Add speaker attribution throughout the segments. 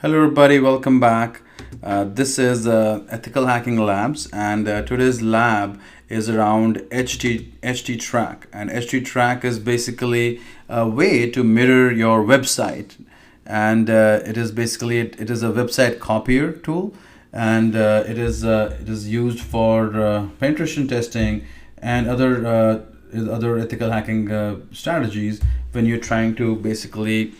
Speaker 1: Hello everybody, welcome back. This is Ethical Hacking Labs, and today's lab is around HT track. And HT track is basically a way to mirror your website, and it is a website copier tool, and it is used for penetration testing and other ethical hacking strategies when you're trying to basically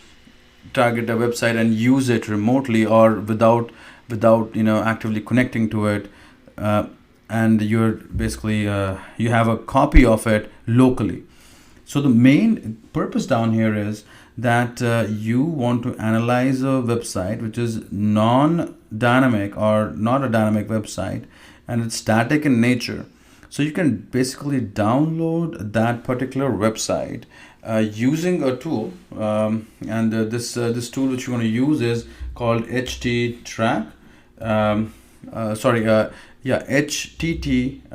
Speaker 1: target a website and use it remotely or without actively connecting to it, and you're basically you have a copy of it locally. So the main purpose down here is that you want to analyze a website which is non-dynamic or not a dynamic website, and it's static in nature. So you can basically download that particular website using a tool, and this tool which you want to use is called HT Track. HTT.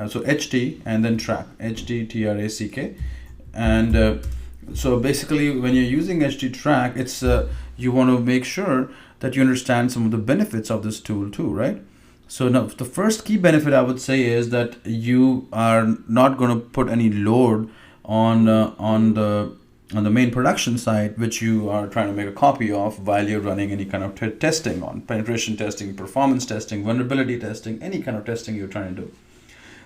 Speaker 1: So HT and then Track, HTTRACK, and so basically when you're using HT Track, it's you want to make sure that you understand some of the benefits of this tool too, right? So now the first key benefit I would say is that you are not going to put any load on the main production site which you are trying to make a copy of while you're running any kind of testing, on penetration testing, performance testing, vulnerability testing, any kind of testing you're trying to do.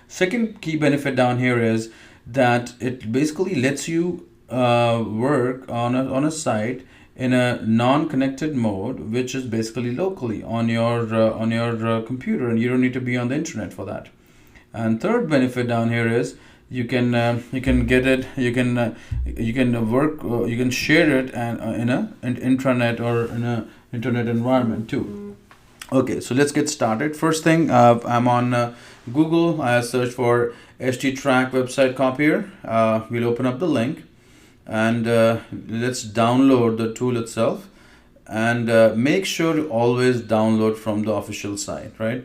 Speaker 1: Second key benefit down here is that it basically lets you work on a site in a non-connected mode, which is basically locally on your computer, and you don't need to be on the internet for that. And third benefit down here is you can get it, you can work, you can share it and in an intranet or in a internet environment too. Okay, so let's get started. First thing, I'm on Google. I search for HT Track website copier. We'll open up the link, and let's download the tool itself, and make sure to always download from the official site, right?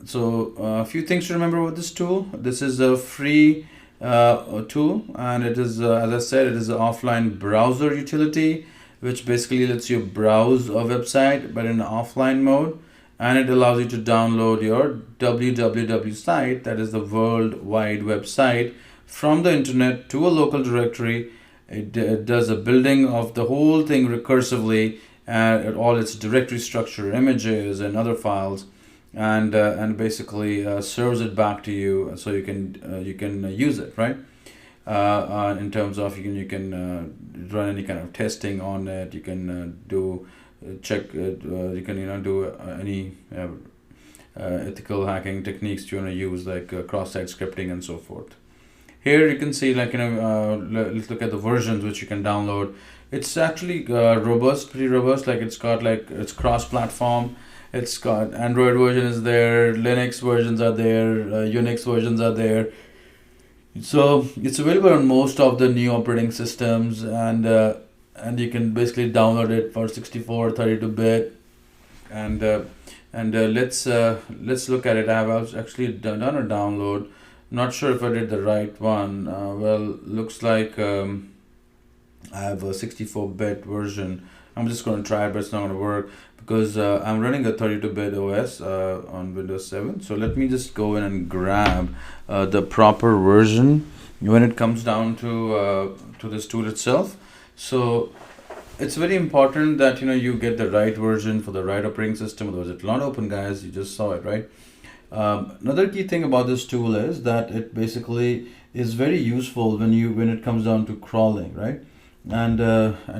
Speaker 1: So a few things to remember with this tool. This is a free tool, and it is, as I said, it is an offline browser utility which basically lets you browse a website but in offline mode, and it allows you to download your www site, that is the World Wide Web site, from the internet to a local directory. It does a building of the whole thing recursively, at all its directory structure, images and other files, and basically serves it back to you so you can use it, right? In terms of you can run any kind of testing on it. You can do check it, you can do any ethical hacking techniques you want to use, like cross-site scripting and so forth. Here you can see, like, let's look at the versions which you can download. It's actually robust, pretty robust. Like, it's cross-platform. It's got Android version is there, Linux versions are there, Unix versions are there. So it's available on most of the new operating systems, and you can basically download it for 64, 32-bit, and let's look at it. I have actually done a download. Not sure if I did the right one. Well, looks like I have a 64-bit version. I'm just going to try it, but it's not going to work because I'm running a 32-bit OS on Windows 7. So let me just go in and grab the proper version when it comes down to this tool itself. So it's very important that you get the right version for the right operating system. Otherwise, it will not open, guys. You just saw it, right? Another key thing about this tool is that it basically is very useful when it comes down to crawling, right? And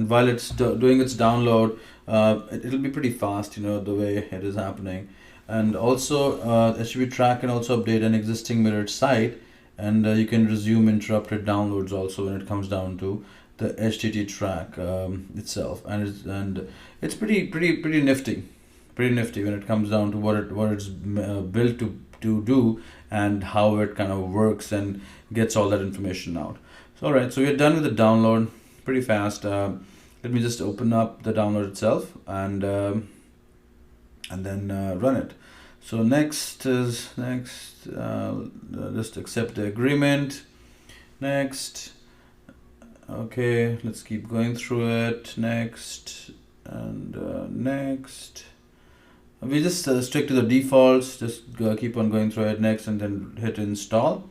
Speaker 1: while it's doing its download, it'll be pretty fast, the way it is happening. And also, HTTP Track can also update an existing mirrored site, and you can resume interrupted downloads also when it comes down to the HTTP Track itself, and it's pretty nifty. Pretty nifty when it comes down to what it's built to do and how it kind of works and gets all that information out. So all right, so we're done with the download pretty fast. Let me just open up the download itself and then run it. So next, just accept the agreement. Next. Okay, let's keep going through it. Next. and next. We just stick to the defaults, just keep on going through it, next, and then hit install.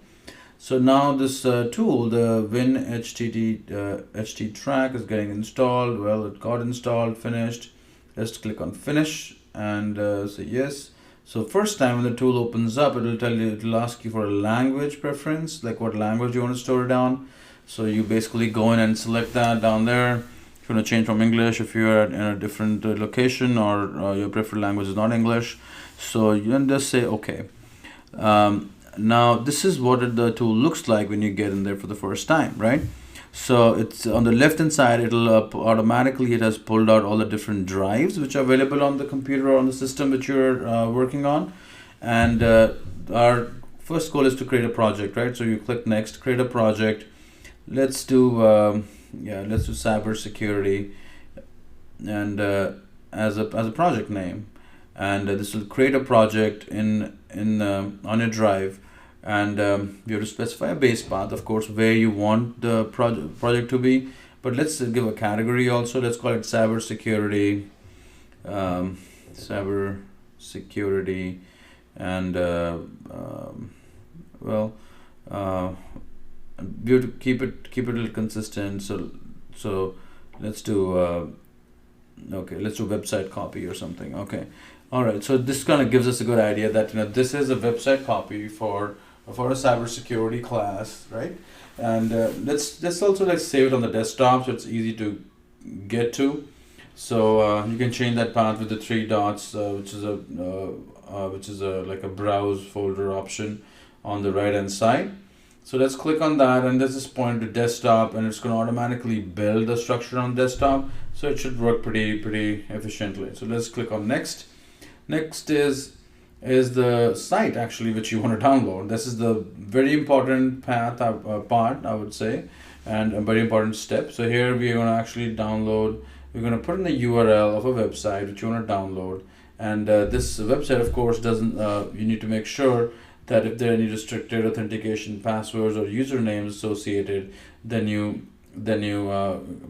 Speaker 1: So now this tool, the Win HT track, is getting installed. Well, it got installed, finished. Let's click on finish and say yes. So first time when the tool opens up, it'll ask you for a language preference, like what language you want to store it down. So you basically go in and select that down there. If you want to change from English, if you're in a different location, or your preferred language is not English, so you can just say okay. Now this is what the tool looks like when you get in there for the first time, right? So it's on the left hand side, it'll automatically, it has pulled out all the different drives which are available on the computer or on the system that you're working on. And our first goal is to create a project, right? So you click next, create a project. Let's do cybersecurity, and as a project name, and this will create a project in on your drive. And you have to specify a base path, of course, where you want the project to be. But let's give a category also. Let's call it cybersecurity, cybersecurity, and we have to keep it a little consistent. So let's do okay. Let's do website copy or something. Okay, all right. So this kind of gives us a good idea that this is a website copy for a cybersecurity class, right? And let's also save it on the desktop so it's easy to get to. So you can change that path with the three dots, which is like a browse folder option on the right hand side. So let's click on that, and this is pointing to desktop, and it's going to automatically build the structure on desktop. So it should work pretty efficiently. So let's click on next. Next is the site actually which you want to download. This is the very important part, I would say, and a very important step. So here we are going to actually download. We're going to put in the URL of a website which you want to download, and this website, of course, doesn't. You need to make sure that if there are any restricted authentication passwords or usernames associated, then you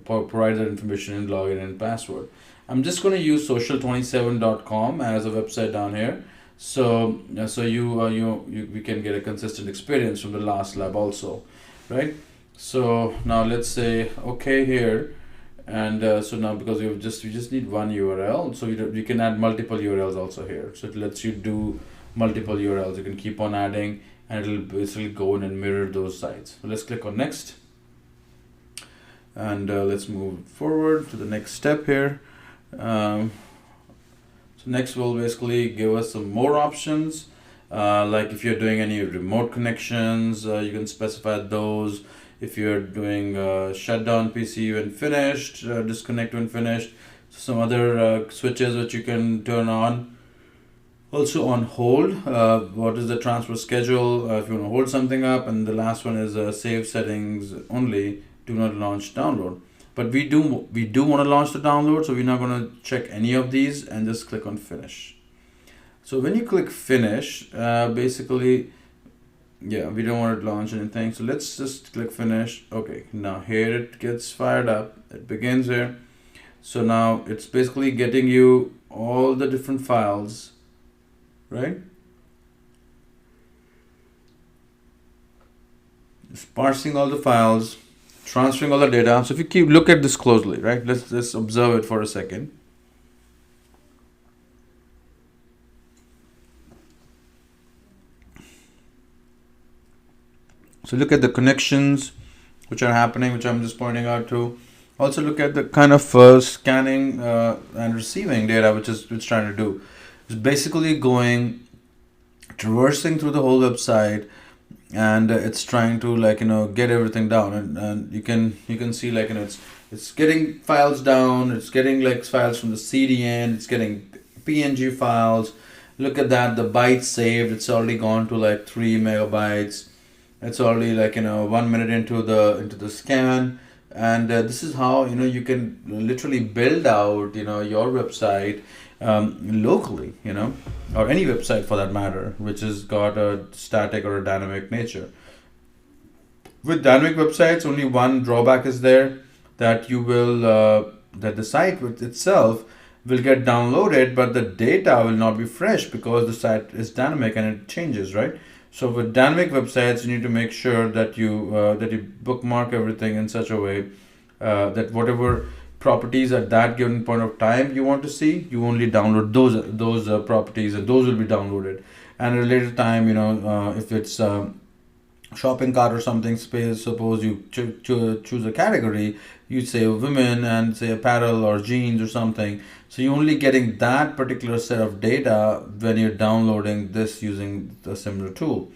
Speaker 1: provide that information and login and password. I'm just going to use social27.com as a website down here. So we can get a consistent experience from the last lab also, right? So now let's say okay here, and so now because we just need one URL, so you can add multiple URLs also here. So it lets you do multiple URLs. You can keep on adding, and it'll basically go in and mirror those sites. So let's click on next, and let's move forward to the next step here. So next will basically give us some more options, like if you're doing any remote connections, you can specify those. If you're doing shutdown PC when finished, disconnect when finished. So some other switches which you can turn on. Also on hold, what is the transfer schedule if you want to hold something up, and the last one is save settings only, do not launch download. But we do want to launch the download, so we're not going to check any of these and just click on finish. So when you click finish, basically, yeah, we don't want to launch anything. So let's just click finish. Okay, now here it gets fired up. It begins here. So now it's basically getting you all the different files, right? It's parsing all the files, transferring all the data. So if you look at this closely, right? Let's observe it for a second. So look at the connections which are happening, which I'm just pointing out to. Also look at the kind of scanning and receiving data which it's trying to do. It's basically traversing through the whole website, and it's trying to get everything down, and you can see it's getting files down, it's getting files from the CDN, it's getting PNG files. Look at that, the bytes saved, it's already gone to 3 megabytes. It's already 1 minute into the scan, and this is how you can literally build out your website locally, or any website for that matter, which has got a static or a dynamic nature. With dynamic websites, only one drawback is there, that you will the site itself will get downloaded, but the data will not be fresh because the site is dynamic and it changes, right? So with dynamic websites, you need to make sure that you bookmark everything in such a way that whatever properties at that given point of time you want to see, you only download those properties, and those will be downloaded. And at a later time, if it's shopping cart or something, suppose you choose a category, you say women and say apparel or jeans or something, so you're only getting that particular set of data when you're downloading this using a similar tool.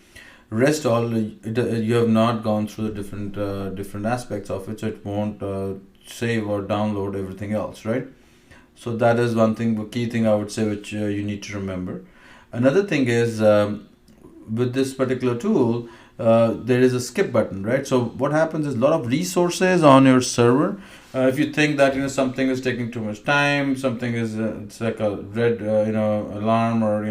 Speaker 1: Rest all, you have not gone through the different aspects of it, so it won't save or download everything else, right? So that is one thing, key thing I would say, which you need to remember. Another thing is, with this particular tool, there is a skip button, right? So what happens is a lot of resources on your server. If you think that something is taking too much time, something is it's like a red alarm or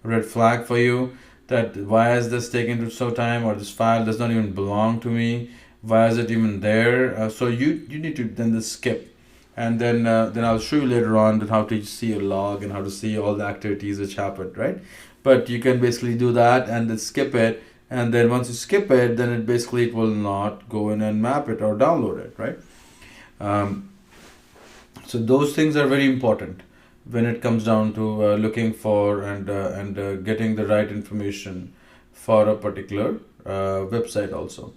Speaker 1: red flag for you, that why is this taking so time, or this file does not even belong to me, why is it even there? So you need to then skip, and then I'll show you later on that how to see a log and how to see all the activities which happened, right? But you can basically do that and then skip it, and then once you skip it, then it will not go in and map it or download it, right? So those things are very important when it comes down to looking for and getting the right information for a particular website also.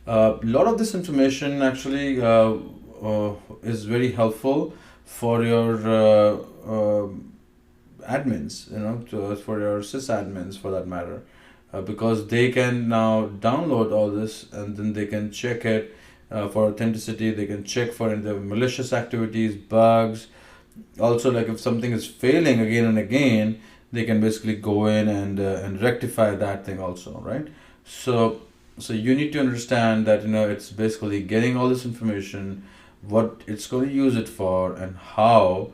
Speaker 1: A lot of this information actually is very helpful for your admins, for your sysadmins for that matter, because they can now download all this and then they can check it for authenticity. They can check for the malicious activities, bugs. Also, like if something is failing again and again, they can basically go in and rectify that thing also, right? So you need to understand that it's basically getting all this information, what it's going to use it for, and how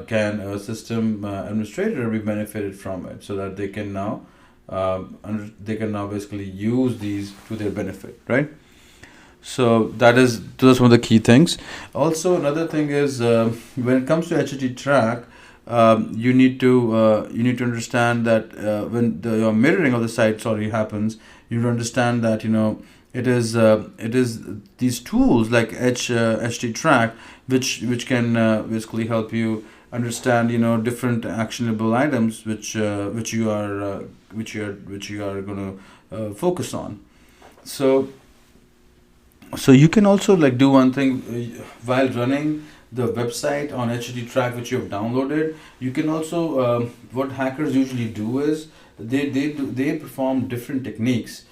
Speaker 1: can a system administrator be benefited from it, so that they can now basically use these to their benefit, right? So those are some of the key things. Also, another thing is when it comes to HTTP track, you need to understand that when your mirroring of the site happens, you need to understand that it is these tools like HT track which can basically help you understand different actionable items which you are going to focus on. So you can also do one thing while running the website on HTTP track which you have downloaded. You can also what hackers usually do is they perform different techniques.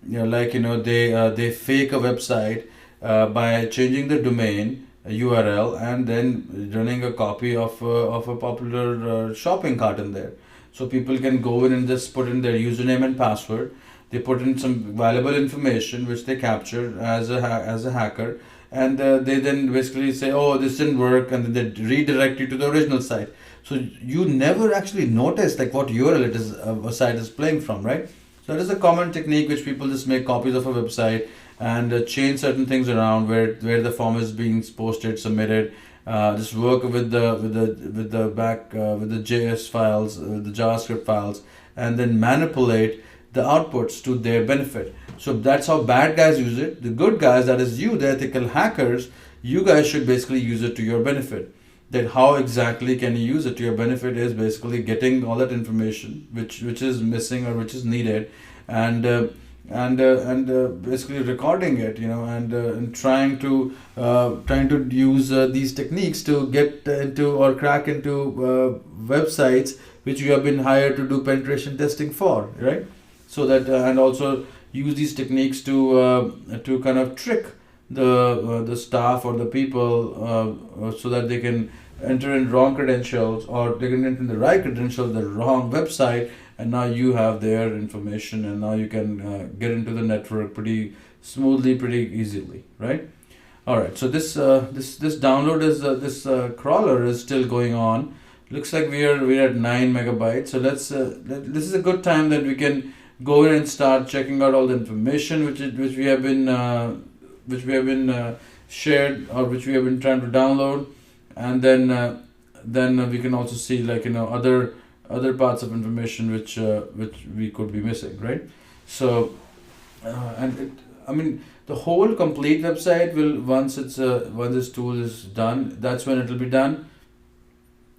Speaker 1: They fake a website by changing the domain URL and then running a copy of a popular shopping cart in there. So people can go in and just put in their username and password. They put in some valuable information which they captured as a hacker, and they then basically say, oh, this didn't work, and then they redirect you to the original site. So you never actually notice what URL it is a site is playing from, right? So that is a common technique which people just make copies of a website and change certain things around where the form is being posted, submitted. Just work with the JS files, the JavaScript files, and then manipulate the outputs to their benefit. So that's how bad guys use it. The good guys, that is you, the ethical hackers, you guys should basically use it to your benefit. That how exactly can you use it to your benefit is basically getting all that information which is missing or which is needed, and basically recording it, and trying to use these techniques to get into or crack into websites which you have been hired to do penetration testing for, right? So that and also use these techniques to kind of trick the staff or the people so that they can enter in wrong credentials, or they can enter in the right credentials, the wrong website, and now you have their information, and now you can get into the network pretty smoothly, pretty easily, right? All right. So this download is this crawler is still going on. Looks like we're at 9 megabytes. So this is a good time that we can go in and start checking out all the information which we have been shared or which we have been trying to download, and then we can also see, like, other parts of information which we could be missing, right? So and it, I mean, the whole complete website will, once this tool is done, that's when it will be done.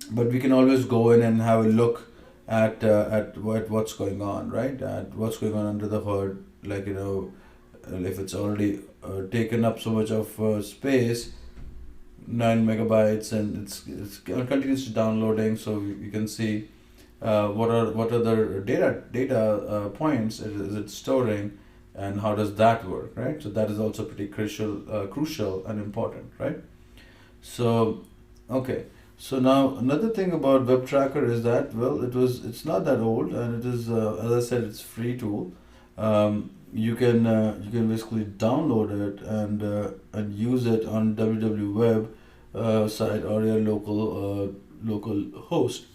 Speaker 1: But we can always go in and have a look at what's going on, right? At what's going on under the hood, like, if it's already taken up so much of space, 9 megabytes, and it's continuously downloading, so you can see what other data points is it storing, and how does that work, right? So that is also pretty crucial and important, right? So okay. So now another thing about Web Tracker is that, well, it's not that old, and it is, as I said, it's free tool. You can basically download it and use it on www site or your local host.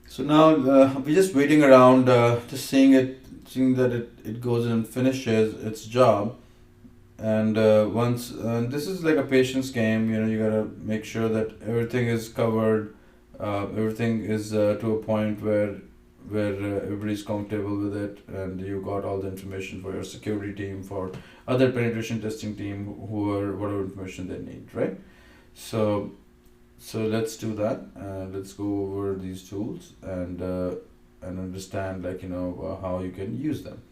Speaker 1: So now we're just waiting around, just seeing that it goes and finishes its job. And once this is like a patience game, you gotta make sure that everything is covered, everything is to a point where everybody's comfortable with it, and you got all the information for your security team, for other penetration testing team, who are whatever information they need, right? So let's do that. Let's go over these tools and understand, like, how you can use them.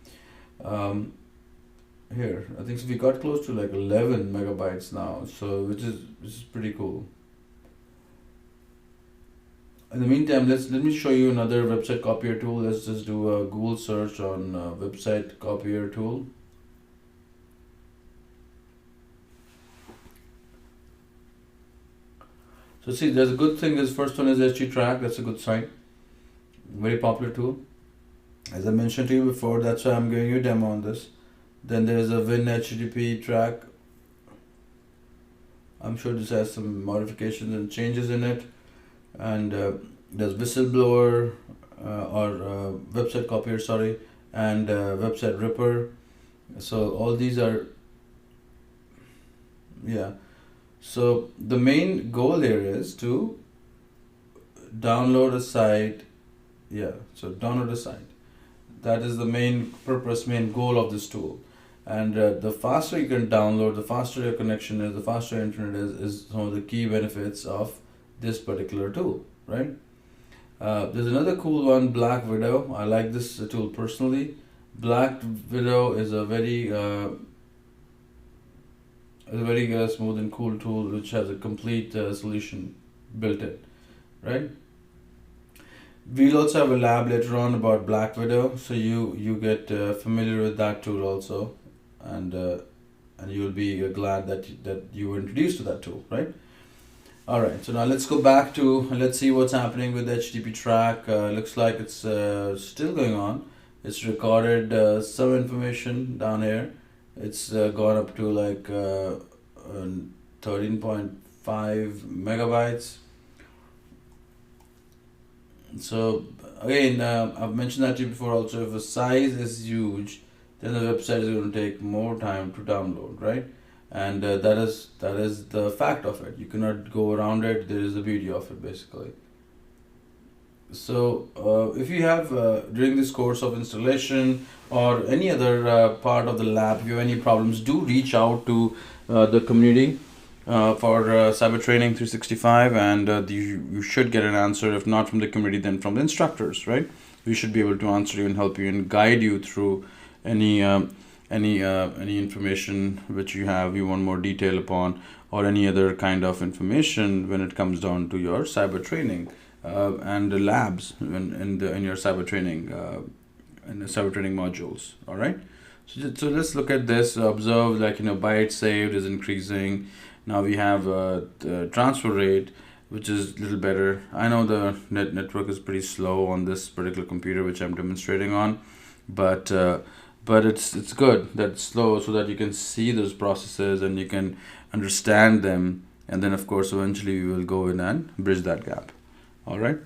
Speaker 1: Here, I think so we got close to like 11 megabytes now, so which is pretty cool. In the meantime, let me show you another website copier tool. Let's just do a Google search on website copier tool. So see, there's a good thing. This first one is HT-Track. That's a good site. Very popular tool. As I mentioned to you before, that's why I'm giving you a demo on this. Then there's a Win HTTP track. I'm sure this has some modifications and changes in it. And there's Whistleblower or Website Copier, sorry, and Website Ripper. So all these are, yeah. So the main goal here is to download a site. Yeah, so download a site. That is the main purpose, main goal of this tool. And the faster you can download, the faster your connection is, the faster your internet is some of the key benefits of this particular tool, right? There's another cool one, Black Widow. I like this tool personally. Black Widow is a very smooth and cool tool which has a complete solution built in, right? We'll also have a lab later on about Black Widow, so you get familiar with that tool also, and you'll be glad that you were introduced to that tool, right? All right, so now let's go back to, let's see what's happening with HTTP track. Looks like it's still going on. It's recorded some information down here. It's gone up to like 13.5 megabytes. So again, I've mentioned that to you before also, if a size is huge, then the website is going to take more time to download, right? And that is the fact of it. You cannot go around it. There is the beauty of it, basically. So if you have during this course of installation or any other part of the lab, if you have any problems, do reach out to the community for CyberTraining 365, and you should get an answer. If not from the community, then from the instructors, right? We should be able to answer you and help you and guide you through any information which you want more detail upon, or any other kind of information when it comes down to your cyber training and the labs in your cyber training in the cyber training modules. All right, so let's look at this. Observe, like, bytes saved is increasing. Now we have the transfer rate, which is a little better. I know the network is pretty slow on this particular computer which I'm demonstrating on, but it's good that it's slow, so that you can see those processes and you can understand them, and then of course eventually we will go in and bridge that gap. All right.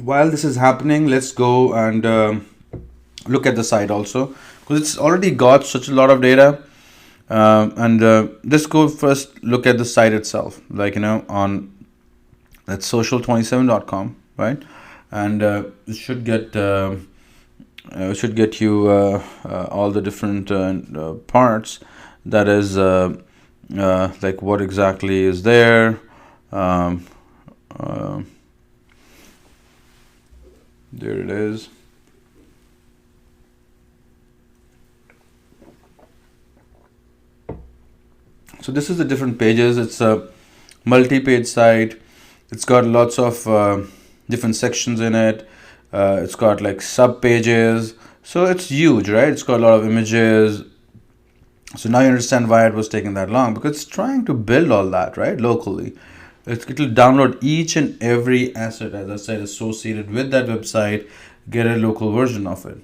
Speaker 1: while this is happening, let's go and look at the site also, because it's already got such a lot of data. And let's go first look at the site itself, like, on that's social27.com, right? And it should get you all the different parts, that is like what exactly is there. um, uh, there it is. So this is the different pages. It's a multi-page site. It's got lots of different sections in it. It's got like sub pages. So it's huge, right? It's got a lot of images. So now you understand why it was taking that long, because it's trying to build all that, right, locally. It'll download each and every asset, as I said, associated with that website, get a local version of it.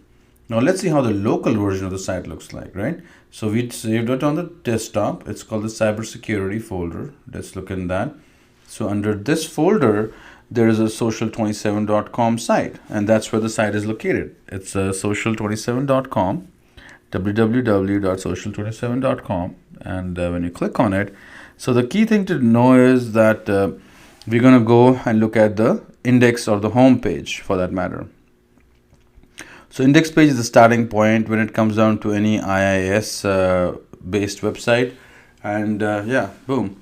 Speaker 1: Now let's see how the local version of the site looks like, right? So we saved it on the desktop. It's called the cybersecurity folder. Let's look in that. So under this folder, there is a social27.com site, and that's where the site is located. It's social27.com, www.social27.com, and when you click on it, so the key thing to know is that we're going to go and look at the index or the home page, for that matter. So index page is the starting point when it comes down to any IIS based website, and yeah, boom.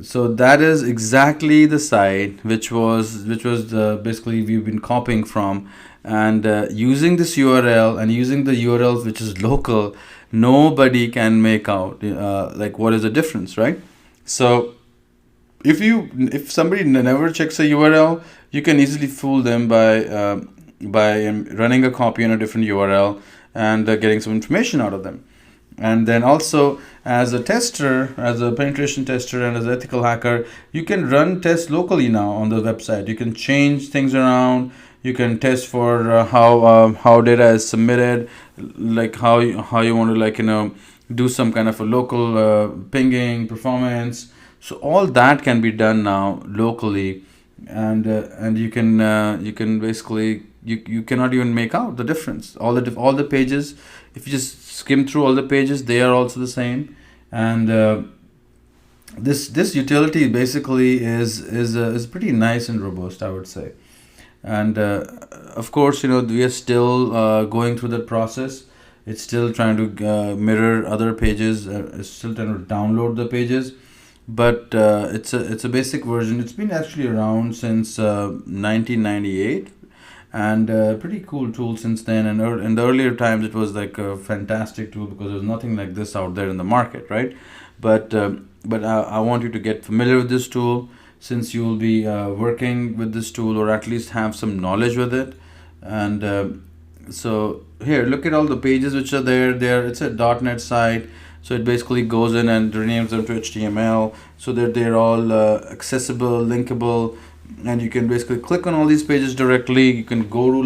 Speaker 1: So that is exactly the site which was basically we've been copying from, and using this URL and using the URLs which is local, nobody can make out like what is the difference, right? So if somebody never checks a URL, you can easily fool them by running a copy on a different URL and getting some information out of them. And then also, as a tester, as a penetration tester and as an ethical hacker, you can run tests locally now on the website. You can change things around. You can test for how data is submitted, like how you want to do some kind of a local pinging performance. So all that can be done now locally, and you can basically you cannot even make out the difference. All the pages, if you just skim through all the pages, they are also the same. And this utility basically is pretty nice and robust, I would say. And of course, we are still going through that process. It's still trying to mirror other pages. It's still trying to download the pages, but it's a basic version. It's been actually around since 1998, and pretty cool tool since then. And in the earlier times, it was like a fantastic tool because there's nothing like this out there in the market, right? But I want you to get familiar with this tool, since you will be working with this tool, or at least have some knowledge with it. And so here, look at all the pages which are there. It's a .NET site, so it basically goes in and renames them to HTML so that they're all accessible, linkable, and you can basically click on all these pages directly. You can go to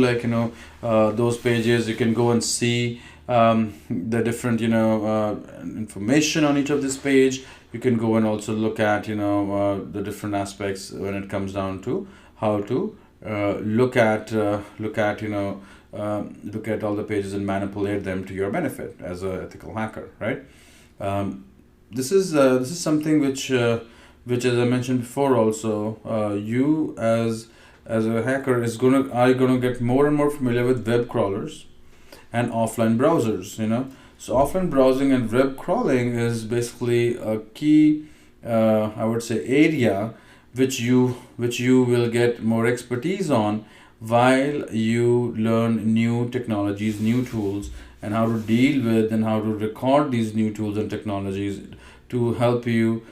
Speaker 1: those pages. You can go and see the different information on each of this page. You can go and also look at the different aspects when it comes down to how to look at all the pages and manipulate them to your benefit as an ethical hacker, right? This is something which as I mentioned before, also you as a hacker are gonna get more and more familiar with web crawlers and offline browsers. So offline browsing and web crawling is basically a key, I would say, area which you will get more expertise on while you learn new technologies, new tools, and how to deal with and how to record these new tools and technologies to help you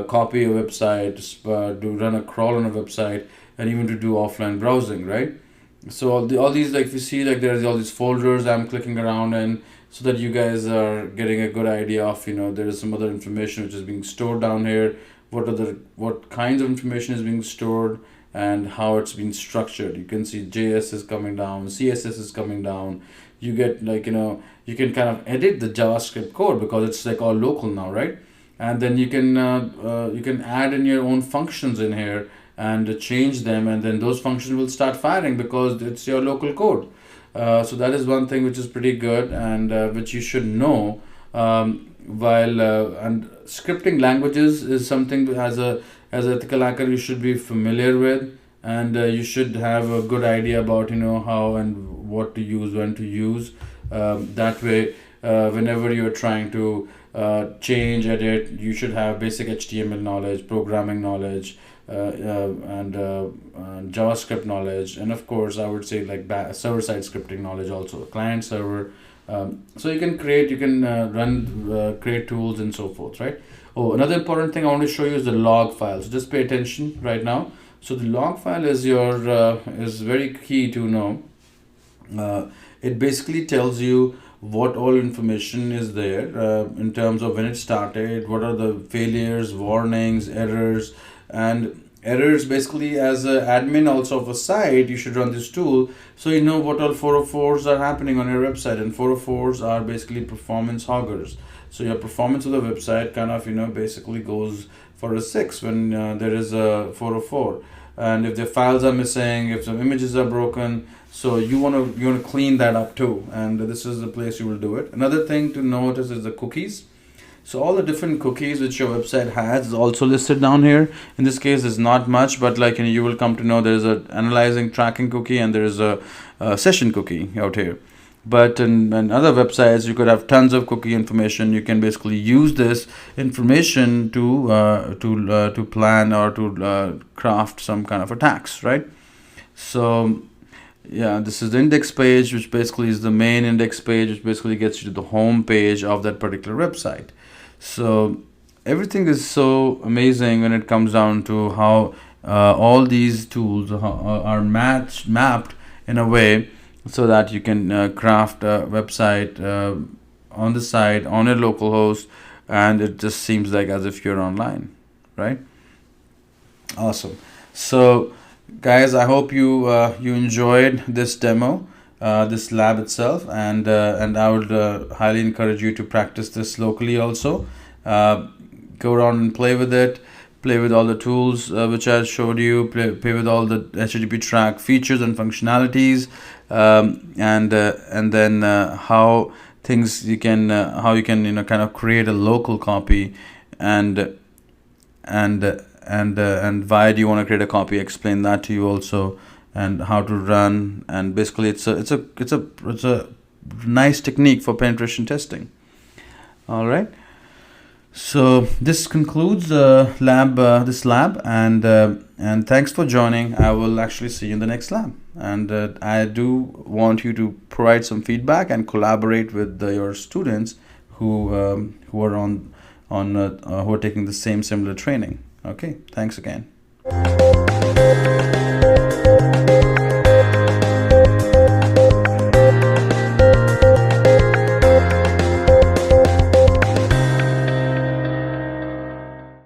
Speaker 1: copy a website, to run a crawl on a website, and even to do offline browsing, right? So all these, like, you see, like, there's all these folders I'm clicking around in, so that you guys are getting a good idea of there is some other information which is being stored down here. What kinds of information is being stored and how it's being structured. You can see JS is coming down, CSS is coming down. You get you can kind of edit the JavaScript code because it's like all local now, right? And then you can add in your own functions in here, and change them, and then those functions will start firing because it's your local code. So that is one thing which is pretty good, and which you should know. While and scripting languages is something as an ethical hacker you should be familiar with, and you should have a good idea about how and what to use, when to use. That way, whenever you're trying to change, edit, you should have basic HTML knowledge, programming knowledge, and JavaScript knowledge, and of course I would say like server-side scripting knowledge also, client server. So you can create, create tools and so forth, right? Oh, another important thing I want to show you is the log file. So just pay attention right now. So the log file is is very key to know. It basically tells you what all information is there in terms of when it started, what are the failures, warnings, errors, and errors. Basically, as an admin also of a site, you should run this tool so you know what all 404s are happening on your website. And 404s are basically performance hoggers. So your performance of the website kind of basically goes for a 6 when there is a 404. And if the files are missing, if some images are broken, so you want to clean that up too, and this is the place you will do it. Another thing to notice is the cookies. So all the different cookies which your website has is also listed down here. In this case, there's not much, but like you will come to know there is a analyzing tracking cookie and there is a session cookie out here. But in other websites, you could have tons of cookie information. You can basically use this information to plan or to craft some kind of attacks, right? So yeah, this is the index page, which basically is the main index page, which basically gets you to the home page of that particular website. So everything is so amazing when it comes down to how all these tools are mapped in a way so that you can craft a website on the site, on your local host, and it just seems like as if you're online, right? Awesome. So guys, I hope you you enjoyed this demo, this lab itself, and I would highly encourage you to practice this locally also. Go around and play with it, play with all the tools which I showed you, play with all the HTTP track features and functionalities, and then how things how you can kind of create a local copy, and why do you want to create a copy, explain that to you also, and how to run. And basically it's a nice technique for penetration testing. All right, so this concludes this lab, and thanks for joining. I will actually see you in the next lab, and I do want you to provide some feedback and collaborate with your students who are who are taking the similar training. Okay, thanks again.